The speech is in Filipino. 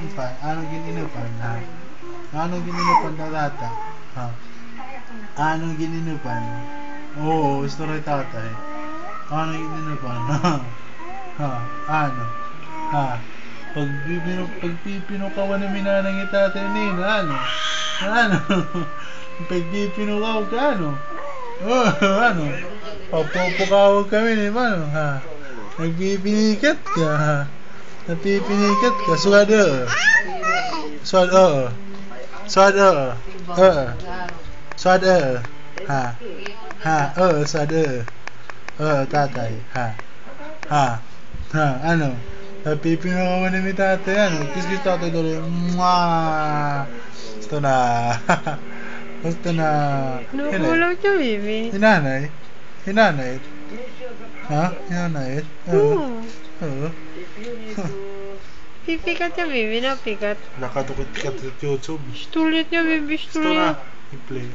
gininupan? Anong gininupan? Ha? Anong gininupan na tata? Ha? Anong gininupan? Oo, gusto rin tatay. Anong gininupan? Ha? Ano? Ha? Pagpipinukawan na minanang itatay nina, ano? Ano? Pagpipinukaw ka, ano? Oh, ano? Papupukawag kami ni Mano, ha? Nagpipinikat ka, ha? Napipinikat ka, swada. Swada. Swada. Swada. Ha? Ha? Swada. Tatay, ha? Ha? Ha? Ano? Napipinawan na ni tatay, ano? Kiss tatay tuloy. Mwah! Gusto na. Gusto na. Nagulaw siya, baby. Hinanay? Hinanay? Ha? Hinanay? Oo. Pipikat siya, baby. Napikat. Nakatukot ka sa YouTube. Stulit niya, baby. Gusto Stulit. na. I-play.